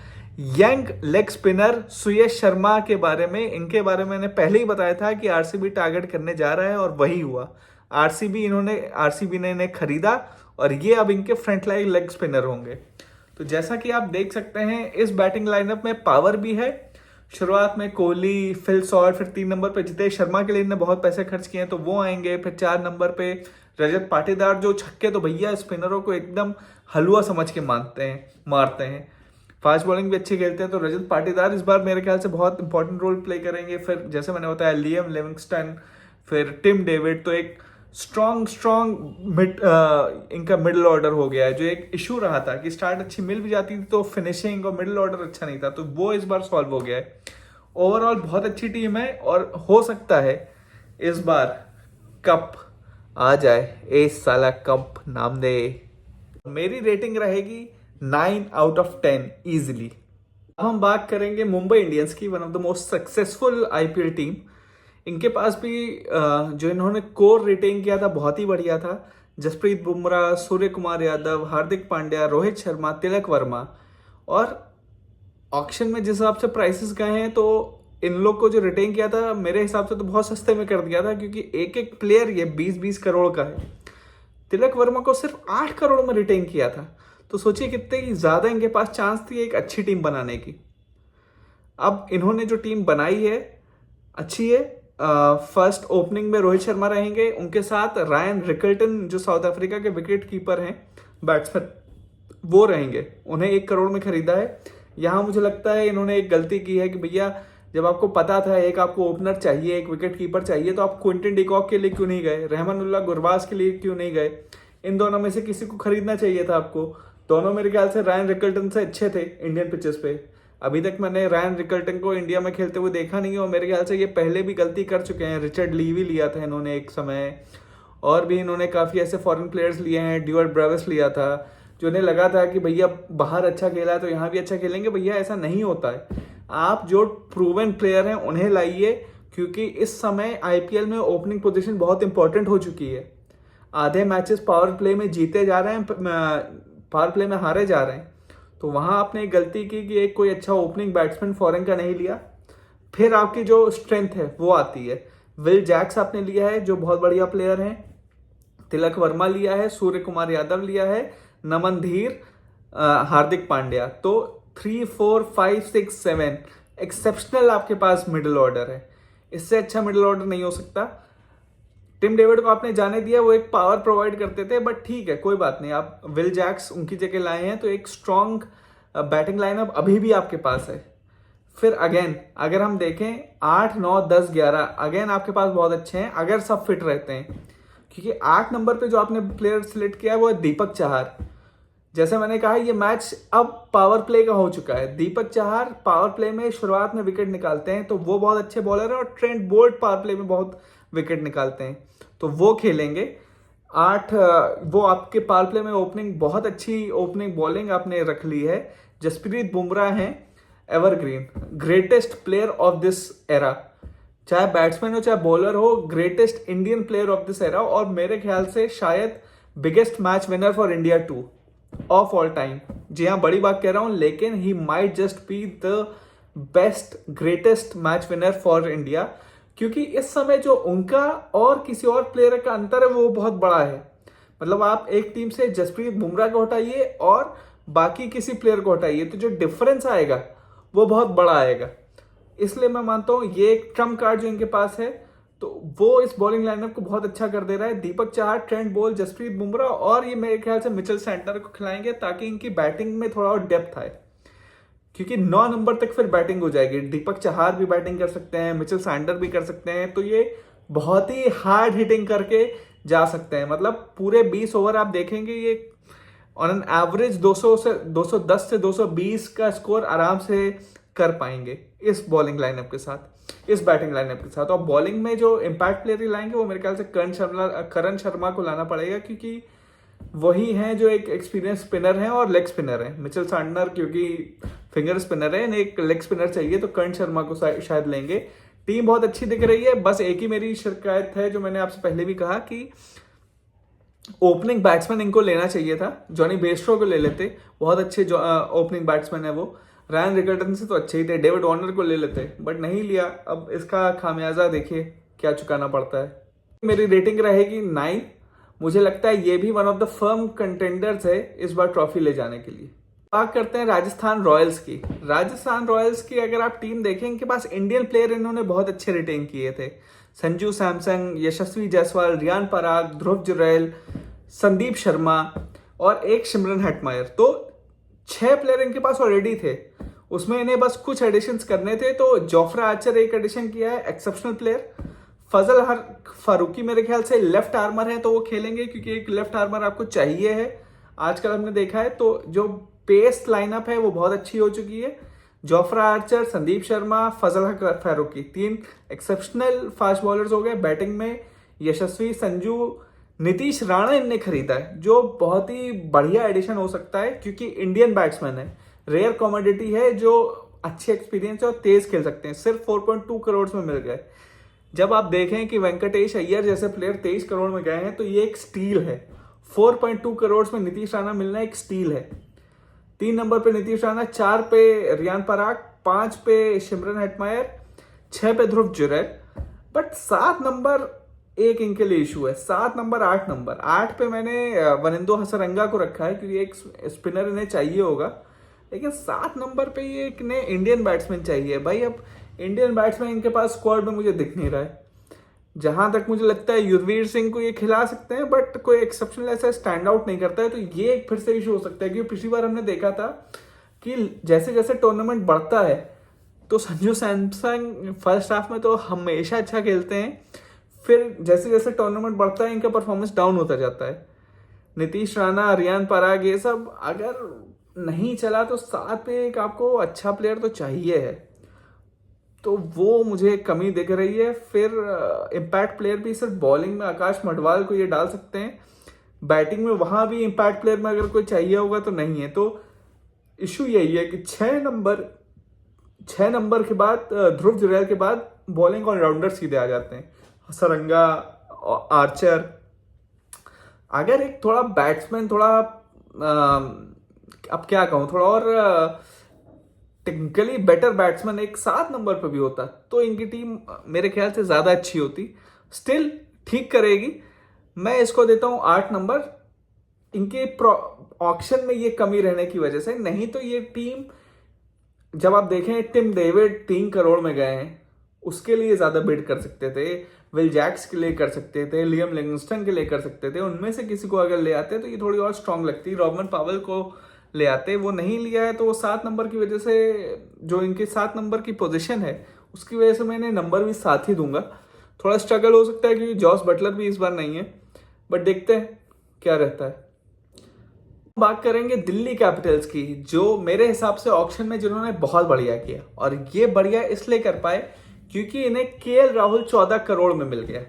यंग लेग स्पिनर सुयश शर्मा के बारे में। इनके बारे में मैंने पहले ही बताया था कि आरसीबी टारगेट करने जा रहा है और वही हुआ। आरसीबी ने इन्हें खरीदा और ये अब इनके फ्रंट लाइन लेग स्पिनर होंगे। तो जैसा कि आप देख सकते हैं इस बैटिंग लाइनअप में पावर भी है। शुरुआत में कोहली, फिल सॉल्ट, फिर 3 नंबर पे जितेश शर्मा के लिए इन्होंने बहुत पैसे खर्च किए हैं तो वो आएंगे। फिर 4 नंबर पे रजत पाटीदार, जो छक्के तो भैया स्पिनरों को एकदम हलवा समझ के मारते हैं। फास्ट बॉलिंग भी अच्छी खेलते हैं, तो रजत पाटीदार इस बार मेरे ख्याल से बहुत इंपॉर्टेंट रोल प्ले करेंगे। फिर जैसे मैंने बताया लियम लिविंगस्टन, फिर टिम डेविड, तो एक स्ट्रॉन्ग इनका मिडिल ऑर्डर हो गया है। जो एक इशू रहा था कि स्टार्ट अच्छी मिल भी जाती थी तो फिनिशिंग और मिडिल ऑर्डर अच्छा नहीं था, तो वो इस बार सॉल्व हो गया है। ओवरऑल बहुत अच्छी टीम है और हो सकता है इस बार कप आ जाए। इस साला कप नाम दे। मेरी रेटिंग रहेगी 9 आउट ऑफ 10 इजिली। अब हम बात करेंगे मुंबई इंडियंस की, one of the most successful IPL team. इनके पास भी जो इन्होंने कोर रिटेन किया था बहुत ही बढ़िया था। जसप्रीत बुमराह, सूर्य कुमार यादव, हार्दिक पांड्या, रोहित शर्मा, तिलक वर्मा। और ऑक्शन में जिस हिसाब से प्राइसेस गए हैं तो इन लोग को जो रिटेन किया था मेरे हिसाब से तो बहुत सस्ते में कर दिया था, क्योंकि एक एक प्लेयर ये 20-20 करोड़ का है। तिलक वर्मा को सिर्फ 8 करोड़ में रिटेन किया था, तो सोचिए कितने ज्यादा इनके पास चांस थी एक अच्छी टीम बनाने की। अब इन्होंने जो टीम बनाई है अच्छी है। फर्स्ट ओपनिंग में रोहित शर्मा रहेंगे, उनके साथ रायन रिकल्टन जो साउथ अफ्रीका के विकेट कीपर हैं, बैट्समैन, वो रहेंगे। उन्हें 1 करोड़ में खरीदा है। यहाँ मुझे लगता है इन्होंने एक गलती की है कि भैया जब आपको पता था एक आपको ओपनर चाहिए, एक विकेट कीपर चाहिए, तो आप क्विंटन डिकॉक के लिए क्यों नहीं गए, रहमानुल्लाह गुरबाज के लिए क्यों नहीं गए? इन दोनों में से किसी को खरीदना चाहिए था आपको। दोनों मेरे ख्याल से रायन रिकल्टन से अच्छे थे इंडियन पिचेस पे। अभी तक मैंने रायन रिकल्टन को इंडिया में खेलते हुए देखा नहीं है, और मेरे ख्याल से ये पहले भी गलती कर चुके हैं। रिचर्ड लीवी लिया था इन्होंने एक समय, और भी इन्होंने काफ़ी ऐसे फॉरेन प्लेयर्स लिए हैं। ड्यूअर्ट ब्रेविस लिया था, जो इन्हें लगा था कि भैया बाहर अच्छा खेला है तो यहाँ भी अच्छा खेलेंगे। भैया ऐसा नहीं होता है। आप जो प्रूवन प्लेयर हैं उन्हें लाइए, क्योंकि इस समय आईपीएल में ओपनिंग पोजीशन बहुत इंपॉर्टेंट हो चुकी है। आधे मैचेस पावर प्ले में जीते जा रहे हैं, पावर प्ले में हारे जा रहे हैं। तो वहां आपने एक गलती की कि एक कोई अच्छा ओपनिंग बैट्समैन फॉरेन का नहीं लिया। फिर आपकी जो स्ट्रेंथ है वो आती है। विल जैक्स आपने लिया है जो बहुत बढ़िया प्लेयर हैं, तिलक वर्मा लिया है, सूर्य कुमार यादव लिया है, नमन धीर, हार्दिक पांड्या। तो 3, 4, 5, 6, 7 एक्सेप्शनल आपके पास मिडिल ऑर्डर है। इससे अच्छा मिडिल ऑर्डर नहीं हो सकता। टिम डेविड को आपने जाने दिया, वो एक पावर प्रोवाइड करते थे, बट ठीक है कोई बात नहीं। आप विल जैक्स उनकी जगह लाए हैं, तो एक स्ट्रॉन्ग बैटिंग लाइनअप अभी भी आपके पास है। फिर अगेन अगर हम देखें 8, 9, 10, 11 अगेन आपके पास बहुत अच्छे हैं अगर सब फिट रहते हैं। क्योंकि 8 नंबर पे जो आपने प्लेयर सिलेक्ट किया है वो है दीपक चाहर। जैसे मैंने कहा ये मैच अब पावर प्ले का हो चुका है। दीपक चाहर पावर प्ले में शुरुआत में विकेट निकालते हैं, तो वो बहुत अच्छे बॉलर है, और ट्रेंट बोल्ट पावर प्ले में बहुत विकेट निकालते हैं, तो वो खेलेंगे। 8 वो आपके पावर प्ले में ओपनिंग बहुत अच्छी ओपनिंग बॉलिंग आपने रख ली है। जसप्रीत बुमराह हैं evergreen, greatest player of this era, चाहे बैट्समैन हो चाहे बॉलर हो, greatest Indian player of this era, और मेरे ख्याल से शायद biggest match winner for India 2 of all time. जी हाँ, बड़ी बात कह रहा हूं, लेकिन he might just be the best greatest match winner for India, क्योंकि इस समय जो उनका और किसी और प्लेयर का अंतर है वो बहुत बड़ा है। मतलब आप एक टीम से जसप्रीत बुमराह को हटाइए और बाकी किसी प्लेयर को हटाइए, तो जो डिफरेंस आएगा वो बहुत बड़ा आएगा। इसलिए मैं मानता हूं ये एक ट्रम्प कार्ड जो इनके पास है, तो वो इस बॉलिंग लाइनअप को बहुत अच्छा कर दे रहा है। दीपक चाहर, ट्रेंट बोल्ट, जसप्रीत बुमराह, और ये मेरे ख्याल से मिचेल सैंटनर को खिलाएंगे ताकि इनकी बैटिंग में थोड़ा और डेप्थ आए, क्योंकि 9 नंबर तक फिर बैटिंग हो जाएगी। दीपक चाहर भी बैटिंग कर सकते हैं, मिचेल सैंटनर भी कर सकते हैं, तो ये बहुत ही हार्ड हिटिंग करके जा सकते हैं। मतलब पूरे 20 ओवर आप देखेंगे ये ऑन एन एवरेज 210 से 220 का स्कोर आराम से कर पाएंगे इस बॉलिंग लाइनअप के साथ, इस बैटिंग लाइनअप के साथ। और बॉलिंग में जो इम्पैक्ट प्लेयर लाएंगे वो मेरे ख्याल से करण शर्मा को लाना पड़ेगा, क्योंकि वही हैं जो एक एक्सपीरियंस स्पिनर हैं और लेग स्पिनर हैं। मिचेल सैंटनर क्योंकि फिंगर स्पिनर है, इन्हें एक लेग स्पिनर चाहिए, तो कर्ण शर्मा को शायद लेंगे। टीम बहुत अच्छी दिख रही है, बस एक ही मेरी शिकायत है जो मैंने आपसे पहले भी कहा कि ओपनिंग बैट्समैन इनको लेना चाहिए था। जॉनी बेस्ट्रो को ले लेते, बहुत अच्छे ओपनिंग बैट्समैन है वो। रायन रिकर्टन से तो अच्छे ही थे, डेविड वार्नर को ले लेते, बट नहीं लिया। अब इसका खामियाजा देखिए क्या चुकाना पड़ता है। मेरी रेटिंग रहेगी 9। मुझे लगता है ये भी one of the firm contenders है इस बार ट्रॉफी ले जाने के लिए। बात करते हैं राजस्थान रॉयल्स की। राजस्थान रॉयल्स की अगर आप टीम देखें, इनके पास इंडियन प्लेयर इन्होंने बहुत अच्छे रिटेन किए थे। संजू सैमसन, यशस्वी जायसवाल, रियान पराग, ध्रुव जुरैल, संदीप शर्मा और एक सिमरन हेटमायर। तो 6 प्लेयर इनके पास ऑलरेडी थे, उसमें इन्हें बस कुछ एडिशंस करने थे। तो जोफ्रा आर्चर एक एडिशन किया है, एक्सेप्शनल प्लेयर। फजल फारूकी मेरे ख्याल से लेफ्ट आर्मर है, तो वो खेलेंगे क्योंकि एक लेफ्ट आर्मर आपको चाहिए है। आजकल हमने देखा है तो जो पेस लाइनअप है वो बहुत अच्छी हो चुकी है। जोफ्रा आर्चर, संदीप शर्मा, फजल फारूकी, 3 एक्सेप्शनल फास्ट बॉलर्स हो गए। बैटिंग में यशस्वी, संजू, नीतीश राणा इनने खरीदा है, जो बहुत ही बढ़िया एडिशन हो सकता है क्योंकि इंडियन बैट्समैन है, रेयर कॉमोडिटी है, जो अच्छे एक्सपीरियंस है और तेज खेल सकते हैं। सिर्फ 4.2 करोड़ में मिल गए। जब आप देखें कि वेंकटेश अय्यर जैसे प्लेयर 23 करोड़ में गए हैं तो ये एक स्टील है। 4.2 करोड़ में नीतीश राणा मिलना एक स्टील है। 3 नंबर पे नीतीश राणा, 4 पे रियान पराग, 5 पे सिमरन हेटमायर, 6 पे ध्रुव जुरैल। बट 7 नंबर एक इनके लिए इशू है। 7 नंबर, 8 नंबर। 8 पे मैंने वनिंदो हसरंगा को रखा है क्योंकि एक स्पिनर इन्हें चाहिए होगा, लेकिन 7 नंबर पे ये इन्हें इंडियन बैट्समैन चाहिए भाई। अब इंडियन बैट्समैन इनके पास स्क्वाड में मुझे दिख नहीं रहा है। जहां तक मुझे लगता है युजवीर सिंह को ये खिला सकते हैं, बट कोई एक्सेप्शनल ऐसा स्टैंड आउट नहीं करता है, तो ये एक फिर से इशू हो सकता है। क्योंकि पिछली बार हमने देखा था कि जैसे जैसे टूर्नामेंट बढ़ता है तो संजू सैमसन फर्स्ट हाफ में तो हमेशा अच्छा खेलते हैं, फिर जैसे जैसे टूर्नामेंट बढ़ता है इनका परफॉर्मेंस डाउन होता जाता है। नीतीश राणा, रियान पराग, ये सब अगर नहीं चला तो 7 पे एक आपको अच्छा प्लेयर तो चाहिए है, तो वो मुझे कमी दिख रही है। फिर इम्पैक्ट प्लेयर भी सिर्फ बॉलिंग में आकाश मडवाल को ये डाल सकते हैं, बैटिंग में वहां भी इम्पैक्ट प्लेयर में अगर कोई चाहिए होगा तो नहीं है। तो इशू यही है कि 6 नंबर के बाद ध्रुव जुरैल के बाद बॉलिंग ऑलराउंडर सीधे आ जाते हैं, हसरंगा, आर्चर। अगर एक थोड़ा बैट्समैन थोड़ा अब क्या कहूं, थोड़ा और टेक्निकली बेटर बैट्समैन एक 7 नंबर पर भी होता तो इनकी टीम मेरे ख्याल से ज्यादा अच्छी होती। स्टिल ठीक करेगी। मैं इसको देता हूं 8 नंबर। इनके ऑक्शन में ये कमी रहने की वजह से, नहीं तो ये टीम जब आप देखें टिम डेविड 3 करोड़ में गए हैं, उसके लिए ज्यादा बिड कर सकते थे, विल जैक्स के लिए कर सकते थे, लियम लिविंगस्टन के लिए कर सकते थे। उनमें से किसी को अगर ले आते तो ये थोड़ी और स्ट्रांग लगती। रॉबर्ट पावेल को ले आते, वो नहीं लिया है, तो वो 7 नंबर की वजह से, जो इनके 7 नंबर की पोजीशन है उसकी वजह से मैंने नंबर भी 7 ही दूंगा। थोड़ा स्ट्रगल हो सकता है क्योंकि जॉस बटलर भी इस बार नहीं है, बट देखते हैं क्या रहता है। बात करेंगे दिल्ली कैपिटल्स की, जो मेरे हिसाब से ऑक्शन में जिन्होंने बहुत बढ़िया किया, और ये बढ़िया इसलिए कर पाए क्योंकि इन्हें केएल राहुल 14 करोड़ में मिल गया।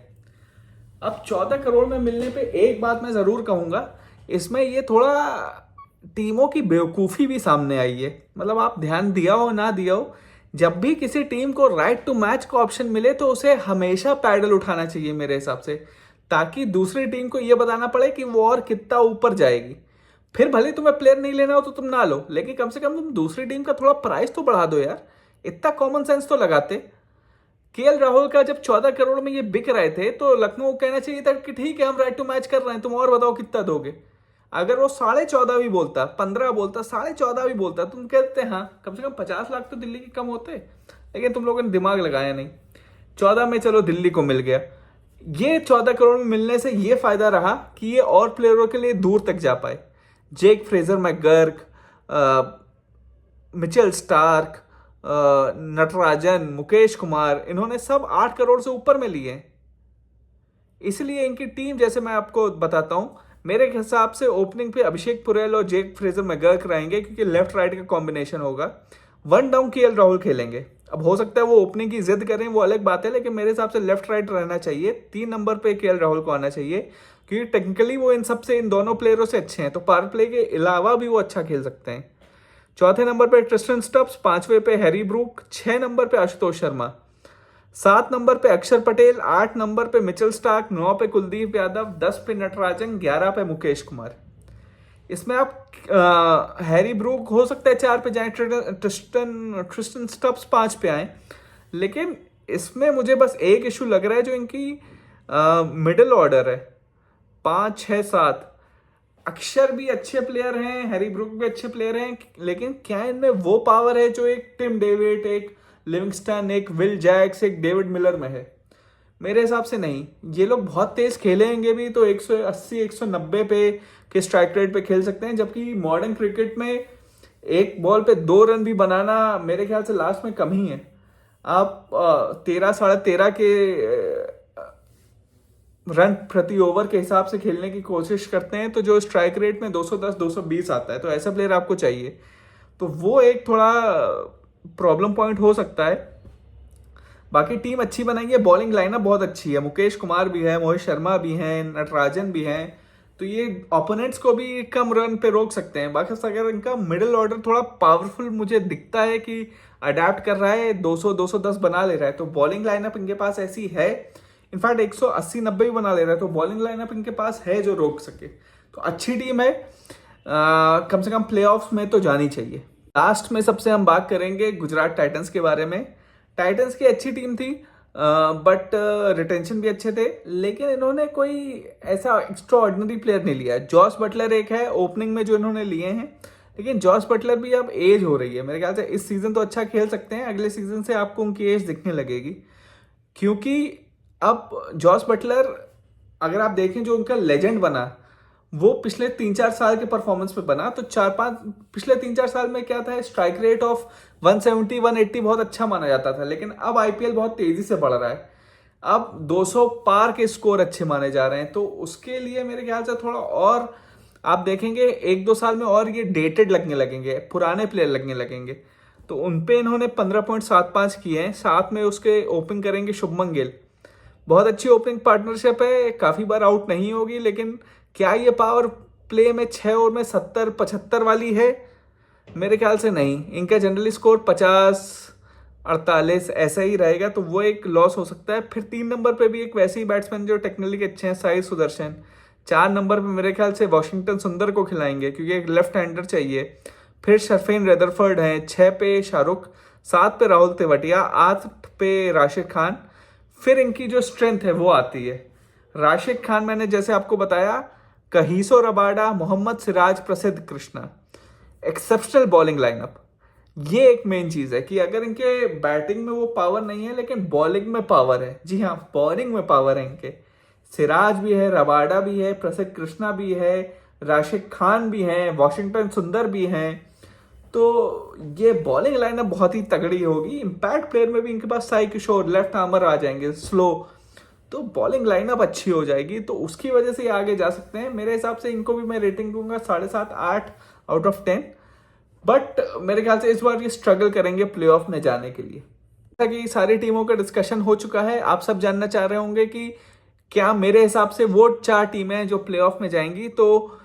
अब 14 करोड़ में मिलने पे एक बात मैं जरूर कहूंगा, इसमें ये थोड़ा टीमों की बेवकूफ़ी भी सामने आई है। मतलब आप ध्यान दिया हो ना दिया हो, जब भी किसी टीम को राइट टू मैच का ऑप्शन मिले तो उसे हमेशा पैडल उठाना चाहिए मेरे हिसाब से, ताकि दूसरी टीम को यह बताना पड़े कि वो और कितना ऊपर जाएगी। फिर भले तुम्हें प्लेयर नहीं लेना हो तो तुम ना लो, लेकिन कम से कम तुम दूसरी टीम का थोड़ा प्राइस तो बढ़ा दो यार। इतना कॉमन सेंस तो लगाते। केएल राहुल का जब 14 करोड़ में ये बिक रहे थे तो लखनऊ को कहना चाहिए था कि ठीक है हम राइट टू मैच कर रहे हैं, तुम और बताओ कितना दोगे। अगर वो 14.5 भी बोलता, 15 बोलता, 14.5 भी बोलता, तुम कहते हाँ कम से कम 50 लाख तो दिल्ली के कम होते, लेकिन तुम लोगों ने दिमाग लगाया नहीं। 14 में चलो दिल्ली को मिल गया। ये 14 करोड़ में मिलने से ये फायदा रहा कि ये और प्लेयरों के लिए दूर तक जा पाए। Jake Fraser McGurk, Mitchell Starc, Natarajan, Mukesh Kumar, इन्होंने सब 8 करोड़ से ऊपर में लिए। इसलिए इनकी टीम, जैसे मैं आपको बताता हूं, मेरे हिसाब से ओपनिंग पे अभिषेक पुरेल और जेक फ्रेजर मैकगर्क रहेंगे क्योंकि लेफ्ट राइट का कॉम्बिनेशन होगा। 1 डाउन केएल राहुल खेलेंगे। अब हो सकता है वो ओपनिंग की जिद करें, वो अलग बात है, लेकिन मेरे हिसाब से लेफ्ट राइट रहना चाहिए। 3 नंबर पे केएल राहुल को आना चाहिए क्योंकि टेक्निकली वो इन दोनों प्लेयरों से अच्छे हैं, तो पावर प्ले के अलावा भी वो अच्छा खेल सकते हैं। चौथे नंबर पे ट्रिस्टन स्टब्स, पांचवे पे हैरी ब्रूक, 6 नंबर पे आशुतोष शर्मा, 7 नंबर पे अक्षर पटेल, 8 नंबर पे मिचेल स्टार्क, 9 पे कुलदीप यादव, 10 पे नटराजन, 11 पे मुकेश कुमार। इसमें आप हैरी ब्रूक हो सकता है 4 पे जाए, ट्रिस्टन स्टब्स 5 पे आए, लेकिन इसमें मुझे बस एक इशू लग रहा है जो इनकी मिडिल ऑर्डर है, 5, 6, 7। अक्षर भी अच्छे प्लेयर हैं, हैरी ब्रूक भी अच्छे प्लेयर हैं, लेकिन क्या इनमें वो पावर है जो एक टिम डेविड, एक लिविंगस्टन, एक विल जैक्स, एक डेविड मिलर में है? मेरे हिसाब से नहीं। ये लोग बहुत तेज खेलेंगे भी तो 180 190 पे के स्ट्राइक रेट पे खेल सकते हैं, जबकि मॉडर्न क्रिकेट में एक बॉल पे 2 रन भी बनाना मेरे ख्याल से लास्ट में कम ही है। आप 13 साढ़े 13 के रन प्रति ओवर के हिसाब से खेलने की कोशिश करते हैं, तो जो स्ट्राइक रेट में 210 220 आता है, तो ऐसा प्लेयर आपको चाहिए। तो वो एक थोड़ा प्रॉब्लम पॉइंट हो सकता है। बाकी टीम अच्छी बनाएंगे, बॉलिंग लाइनअप बहुत अच्छी है, मुकेश कुमार भी है, मोहित शर्मा भी हैं, नटराजन भी हैं, तो ये ओपोनेंट्स को भी कम रन पे रोक सकते हैं। बाकी अगर इनका मिडिल ऑर्डर थोड़ा पावरफुल मुझे दिखता है कि अडेप्ट कर रहा है, 200 210 बना ले रहा है, तो बॉलिंग लाइनअप इनके पास ऐसी है, इनफैक्ट 180 90 भी बना ले रहा है, तो बॉलिंग लाइनअप इनके पास है जो रोक सके। तो अच्छी टीम है, कम से कम प्लेऑफ्स में तो जानी चाहिए। लास्ट में सबसे हम बात करेंगे गुजरात टाइटंस के बारे में। टाइटंस की अच्छी टीम थी, बट रिटेंशन भी अच्छे थे, लेकिन इन्होंने कोई ऐसा एक्स्ट्रा ऑर्डिनरी प्लेयर नहीं लिया। जॉस बटलर एक है ओपनिंग में जो इन्होंने लिए हैं, लेकिन जॉस बटलर भी अब एज हो रही है, मेरे ख्याल से इस सीजन तो अच्छा खेल सकते हैं, अगले सीजन से आपको उनकी एज दिखने लगेगी। क्योंकि अब जॉस बटलर, अगर आप देखें जो उनका लेजेंड बना, वो पिछले 3-4 साल के परफॉर्मेंस पे बना। तो पिछले 3-4 साल में क्या था, स्ट्राइक रेट ऑफ 170 180 बहुत अच्छा माना जाता था, लेकिन अब आईपीएल बहुत तेजी से बढ़ रहा है, अब 200 पार के स्कोर अच्छे माने जा रहे हैं। तो उसके लिए मेरे ख्याल से थोड़ा और आप देखेंगे 1-2 साल में और ये डेटेड लगने लगेंगे, पुराने प्लेयर लगने लगेंगे। तो उनपे इन्होंने 15.75 किए हैं, साथ में उसके ओपनिंग करेंगे शुभमन गिल। बहुत अच्छी ओपनिंग पार्टनरशिप है, काफी बार आउट नहीं होगी, लेकिन क्या ये पावर प्ले में 6 ओवर में 70-75 वाली है? मेरे ख्याल से नहीं। इनका जनरली स्कोर 50-48 ऐसा ही रहेगा, तो वो एक लॉस हो सकता है। फिर 3 नंबर पे भी एक वैसे ही बैट्समैन जो टेक्निकली अच्छे हैं, साई सुदर्शन। 4 नंबर पे मेरे ख्याल से वॉशिंगटन सुंदर को खिलाएंगे, क्योंकि एक लेफ्ट हैंडर चाहिए। फिर शर्फेन रेदरफर्ड हैं, 6 पे शाहरुख, 7 पे राहुल तेवटिया, 8 पे राशिद खान। फिर इनकी जो स्ट्रेंथ है वो आती है, राशिद खान मैंने जैसे आपको बताया, कहीसो रबाडा, मोहम्मद सिराज, प्रसिद्ध कृष्णा, एक्सेप्शनल बॉलिंग लाइनअप। ये एक मेन चीज है कि अगर इनके बैटिंग में वो पावर नहीं है, लेकिन बॉलिंग में पावर है। जी हाँ, बॉलिंग में पावर है इनके, सिराज भी है, रबाडा भी है, प्रसिद्ध कृष्णा भी है, राशिद खान भी है, वॉशिंगटन सुंदर भी हैं। तो ये बॉलिंग लाइनअप बहुत ही तगड़ी होगी। इंपैक्ट प्लेयर में भी इनके पास साई किशोर, लेफ्ट आर्मर आ जाएंगे स्लो, तो बॉलिंग लाइनअप अच्छी हो जाएगी, तो उसकी वजह से ये आगे जा सकते हैं। मेरे हिसाब से इनको भी मैं रेटिंग दूंगा 7.5 8 आउट ऑफ 10। बट मेरे ख्याल से इस बार ये स्ट्रगल करेंगे प्लेऑफ में जाने के लिए। जैसा कि सारी टीमों का डिस्कशन हो चुका है, आप सब जानना चाह रहे होंगे कि क्या मेरे हिसाब से वो 4 टीमें जो प्लेऑफ में जाएंगी। तो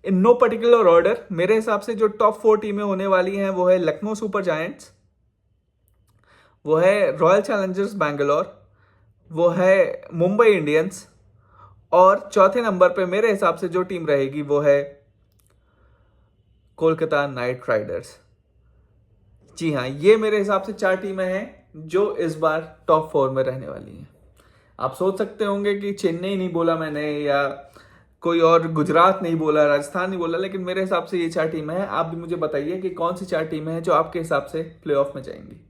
इन नो पर्टिकुलर ऑर्डर, मेरे हिसाब से जो टॉप 4 टीमें होने वाली हैं वो है लखनऊ सुपर जायंट्स, वो है रॉयल चैलेंजर्स बैंगलोर, वो है मुंबई इंडियंस, और चौथे नंबर पे मेरे हिसाब से जो टीम रहेगी वो है कोलकाता नाइट राइडर्स। जी हाँ, ये मेरे हिसाब से 4 टीमें हैं जो इस बार टॉप 4 में रहने वाली हैं। आप सोच सकते होंगे कि चेन्नई नहीं बोला मैंने, या कोई और, गुजरात नहीं बोला, राजस्थान नहीं बोला, लेकिन मेरे हिसाब से ये 4 टीमें हैं। आप भी मुझे बताइए कि कौन सी 4 टीमें हैं जो आपके हिसाब से प्लेऑफ में जाएंगी।